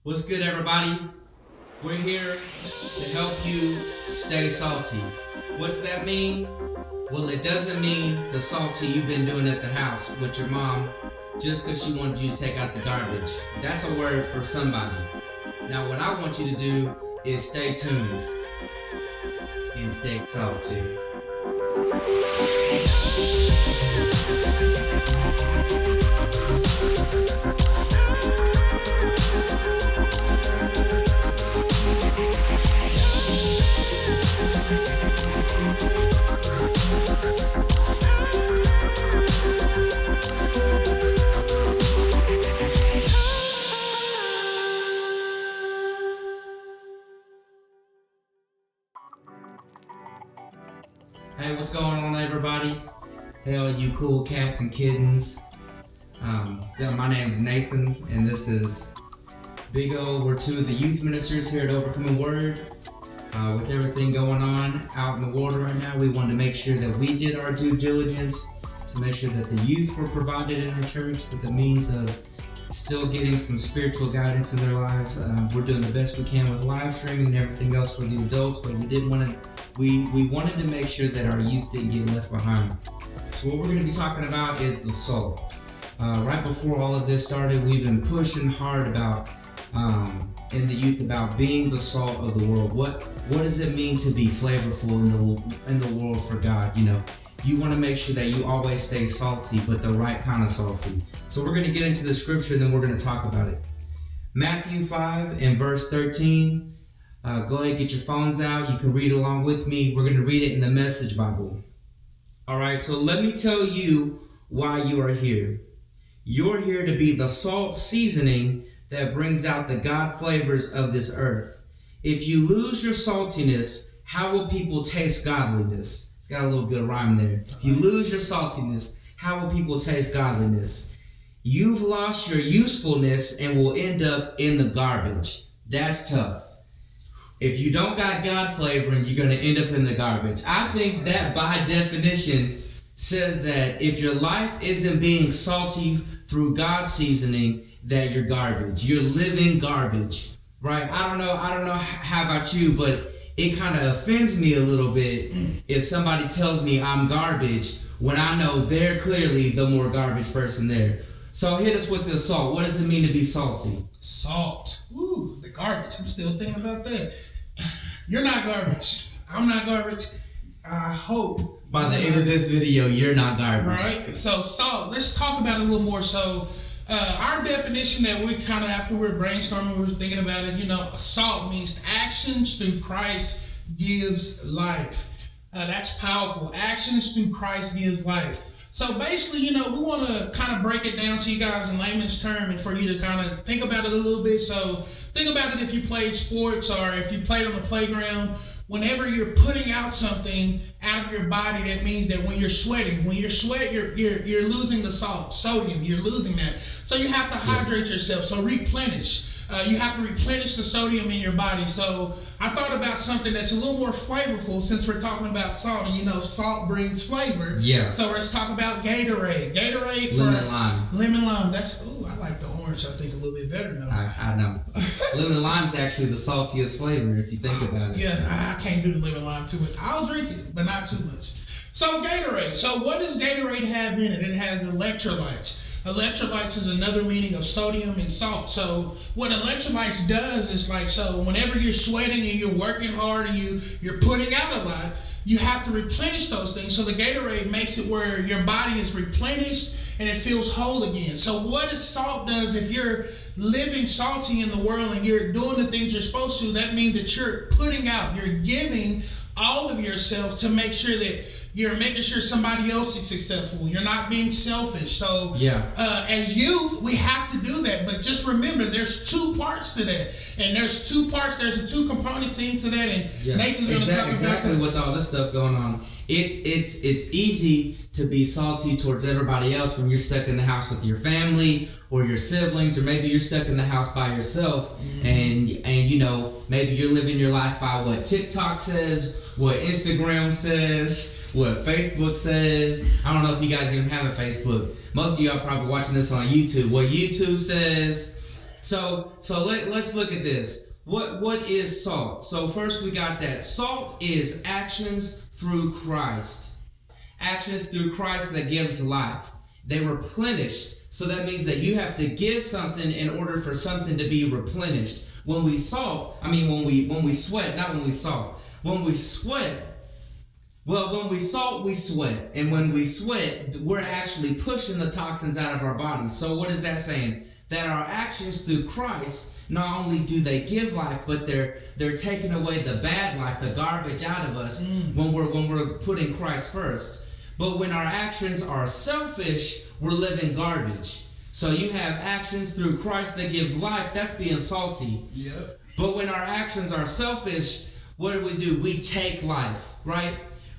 What's good, everybody? We're here to help you stay salty. What's that mean? Well, it doesn't mean the salty you've been doing at the house with your mom just because she wanted you to take out the garbage. That's a word for somebody. Now, what I want you to do is stay tuned and stay salty. Hey, what's going on, everybody? Hey, all you cool cats and kittens. My name's Nathan, and this is Big O. We're two of the youth ministers here at Overcoming Word. With everything going on out in the world right now, we wanted to make sure that we did our due diligence to make sure that the youth were provided in our church with the means of still getting some spiritual guidance in their lives. We're doing the best we can with live streaming and everything else for the adults, but we wanted to make sure that our youth didn't get left behind. So what we're going to be talking about is the salt. Right before all of this started, we've been pushing hard about in the youth about being the salt of the world. What does it mean to be flavorful in the world for God? You know, you want to make sure that you always stay salty, but the right kind of salty. So we're going to get into the scripture, and then we're going to talk about it. Matthew 5 and verse 13. Go ahead, get your phones out. You can read along with me. We're going to read it in the Message Bible. All right, so let me tell you why you are here. You're here to be the salt seasoning that brings out the God flavors of this earth. If you lose your saltiness, how will people taste godliness? It's got a little good rhyme there. If you lose your saltiness, how will people taste godliness? You've lost your usefulness and will end up in the garbage. That's tough. If you don't got God flavoring, you're going to end up in the garbage. I think that by definition says that if your life isn't being salty through God's seasoning, that you're garbage. You're living garbage, right? I don't know how about you, but it kind of offends me a little bit if somebody tells me I'm garbage when I know they're clearly the more garbage person there. So hit us with this salt. What does it mean to be salty? Salt. Ooh, the garbage. I'm still thinking about that. You're not garbage. I'm not garbage. I hope. By the end of this video, you're not garbage. Right? So salt, let's talk about it a little more. So our definition that we kind of, after we're brainstorming, we were thinking about it, salt means actions through Christ gives life. That's powerful. Actions through Christ gives life. So basically, we want to kind of break it down to you guys in layman's term and for you to kind of think about it a little bit. So think about it if you played sports or if you played on the playground. Whenever you're putting out something out of your body, that means that when you're sweating, you're losing the sodium, you're losing that. So you have to hydrate yourself, so replenish. You have to replenish the sodium in your body. So I thought about something that's a little more flavorful since we're talking about salt. And salt brings flavor. Yeah. So let's talk about Gatorade. Lemon lime. I like the orange, I think, a little bit better now. I know. Lemon lime's actually the saltiest flavor if you think about it. Yeah, I can't do the lemon lime too much. I'll drink it, but not too much. So Gatorade. So what does Gatorade have in it? It has electrolytes. Electrolytes is another meaning of sodium and salt. So what electrolytes does is so whenever you're sweating and you're working hard and you're putting out a lot, you have to replenish those things. So the Gatorade makes it where your body is replenished and it feels whole again. So what salt does, if you're living salty in the world and you're doing the things you're supposed to, that means that you're putting out, you're giving all of yourself to make sure that you're making sure somebody else is successful. You're not being selfish. So as youth, we have to do that. But just remember, there's two parts to that. And there's a two component thing to that. And Nathan's going to talk about exactly with all this stuff going on. It's easy to be salty towards everybody else when you're stuck in the house with your family or your siblings, or maybe you're stuck in the house by yourself, and maybe you're living your life by what TikTok says, what Instagram says, what Facebook says. I don't know if you guys even have a Facebook. Most of y'all probably watching this on YouTube. What YouTube says. Let's look at this. What is salt? So first we got that salt is actions through Christ. Actions through Christ that gives life. They replenish. So that means that you have to give something in order for something to be replenished. When we sweat, not when we salt. When we sweat, when we salt, we sweat. And when we sweat, we're actually pushing the toxins out of our bodies. So what is that saying? That our actions through Christ, not only do they give life, but they're taking away the bad life, the garbage out of us when we're putting Christ first. But when our actions are selfish, we're living garbage. So you have actions through Christ that give life. That's being salty. Yep. But when our actions are selfish, what do? We take life, right?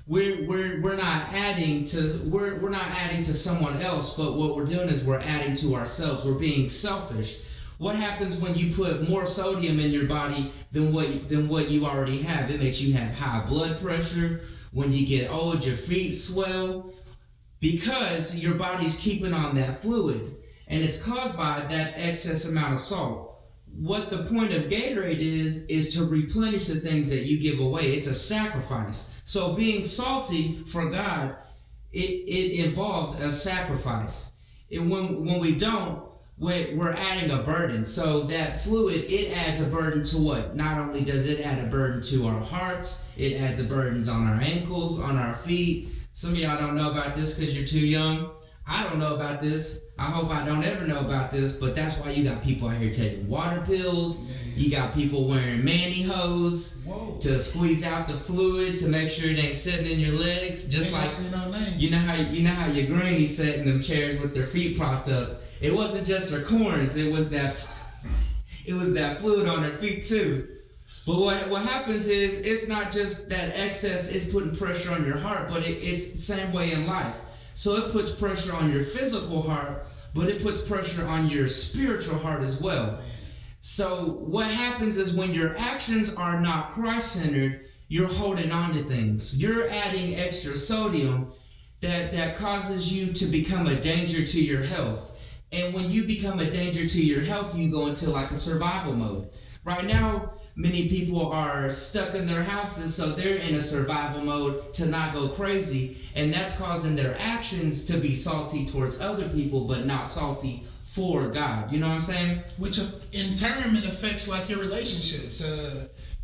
We're not adding to someone else, but what we're doing is we're adding to ourselves. We're being selfish. What happens when you put more sodium in your body than what you already have? It makes you have high blood pressure. When you get old, your feet swell because your body's keeping on that fluid, and it's caused by that excess amount of salt. What the point of Gatorade is to replenish the things that you give away. It's a sacrifice. So being salty for God, it involves a sacrifice. And when we don't, we're adding a burden. So that fluid, it adds a burden to what? Not only does it add a burden to our hearts, it adds a burden on our ankles, on our feet. Some of y'all don't know about this because you're too young. I don't know about this. I hope I don't ever know about this, but that's why you got people out here taking water pills. You got people wearing mannyhose to squeeze out the fluid to make sure it ain't sitting in your legs. Just like you know how your granny sat in them chairs with their feet propped up. It wasn't just her corns. It was that fluid on her feet too. But what happens is it's not just that excess is putting pressure on your heart, but it's the same way in life. So it puts pressure on your physical heart, but it puts pressure on your spiritual heart as well. So what happens is when your actions are not Christ-centered, you're holding on to things. You're adding extra sodium that causes you to become a danger to your health. And when you become a danger to your health, you go into like a survival mode. Right now, many people are stuck in their houses, so they're in a survival mode to not go crazy, and that's causing their actions to be salty towards other people, but not salty for God. You know what I'm saying? Which in turn, it affects like your relationships.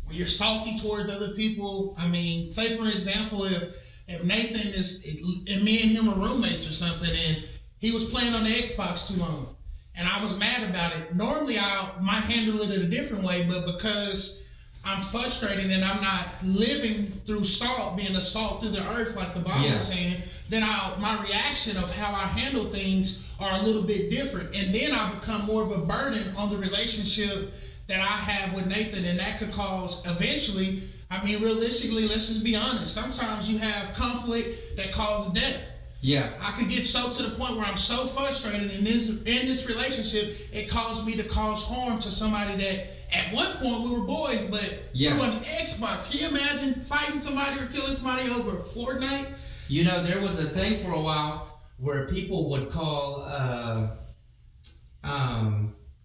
When you're salty towards other people, I mean, say for example, if Nathan and me and him are roommates or something, and he was playing on the Xbox too long, and I was mad about it. Normally, I might handle it in a different way, but because I'm frustrated and I'm not living through salt, being a salt through the earth, like the Bible is saying, then my reaction of how I handle things are a little bit different. And then I become more of a burden on the relationship that I have with Nathan, and that could cause eventually, I mean, realistically, let's just be honest. Sometimes you have conflict that causes death. Yeah. I could get so to the point where I'm so frustrated in this relationship, it caused me to cause harm to somebody that at one point we were boys, but through an Xbox. Can you imagine fighting somebody or killing somebody over Fortnite? You know, there was a thing for a while where people would call,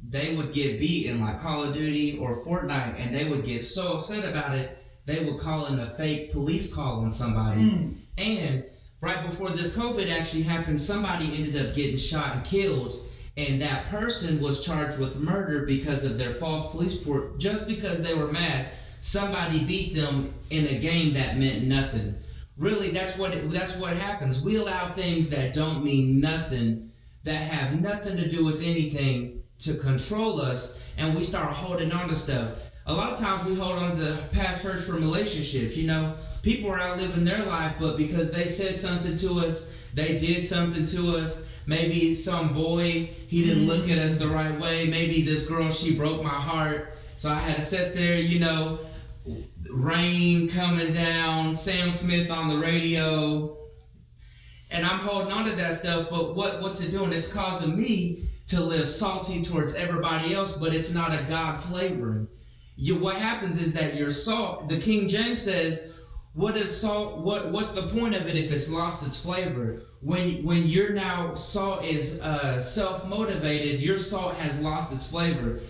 they would get beat in like Call of Duty or Fortnite, and they would get so upset about it, they would call in a fake police call on somebody. And right before this COVID actually happened, somebody ended up getting shot and killed, and that person was charged with murder because of their false police report, just because they were mad. Somebody beat them in a game that meant nothing. Really, that's what happens. We allow things that don't mean nothing, that have nothing to do with anything, to control us, and we start holding on to stuff. A lot of times we hold on to past hurts from relationships. You know, people are out living their life, but because they said something to us, they did something to us. Maybe some boy, he didn't look at us the right way. Maybe this girl, she broke my heart. So I had to sit there, you know, rain coming down, Sam Smith on the radio, and I'm holding on to that stuff. But what's it doing? It's causing me to live salty towards everybody else, but it's not a God flavoring. What happens is that your salt, the King James says, what is salt? What's the point of it if it's lost its flavor? When you're now salt is self-motivated, your salt has lost its flavor.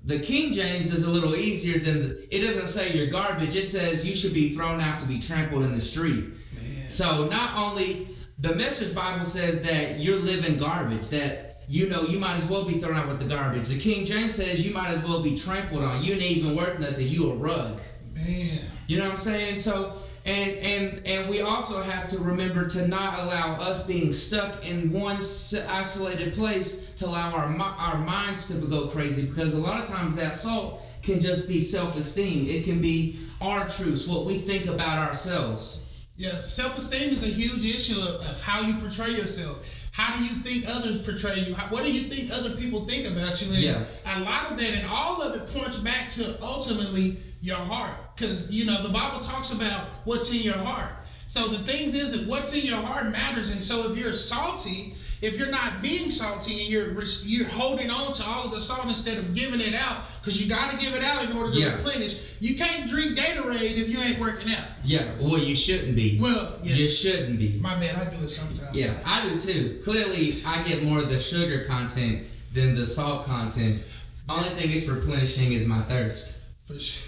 The King James is a little easier than it doesn't say you're garbage. It says you should be thrown out to be trampled in the street. Man. So not only the Message Bible says that you're living garbage, that you might as well be thrown out with the garbage. The King James says you might as well be trampled on. You ain't even worth nothing. You a rug. Man. You know what I'm saying? So and we also have to remember to not allow us being stuck in one isolated place to allow our minds to go crazy, because a lot of times that salt can just be self-esteem. It can be our truths, what we think about ourselves. Yeah, self-esteem is a huge issue of how you portray yourself. How do you think others portray you? What do you think other people think about you? And a lot of that, and all of it points back to ultimately your heart. Because, the Bible talks about what's in your heart. So the thing is that what's in your heart matters. And so if you're salty, if you're not being salty and you're holding on to all of the salt instead of giving it out, because you got to give it out in order to replenish. You can't drink Gatorade if you ain't working out. Yeah, well, you shouldn't be. Well, yeah. You shouldn't be. My bad, I do it sometimes. Yeah, I do too. Clearly, I get more of the sugar content than the salt content. Only thing it's replenishing is my thirst. For sure.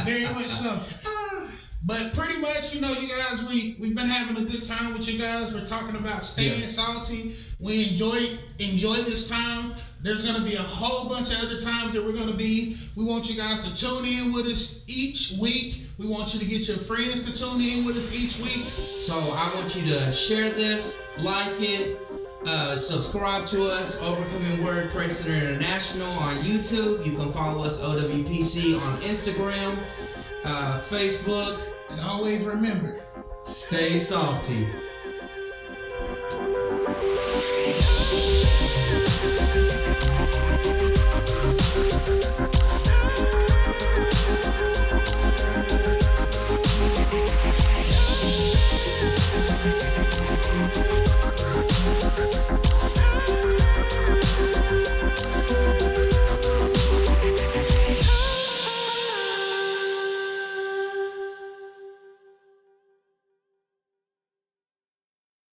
Very much so. But pretty much, you guys, we've been having a good time with you guys. We're talking about staying salty. We enjoy this time. There's going to be a whole bunch of other times that we're going to be. We want you guys to tune in with us each week. We want you to get your friends to tune in with us each week. So I want you to share this, like it, subscribe to us, Overcoming Word Praise Center International on YouTube. You can follow us, OWPC, on Instagram, Facebook. And always remember, stay salty.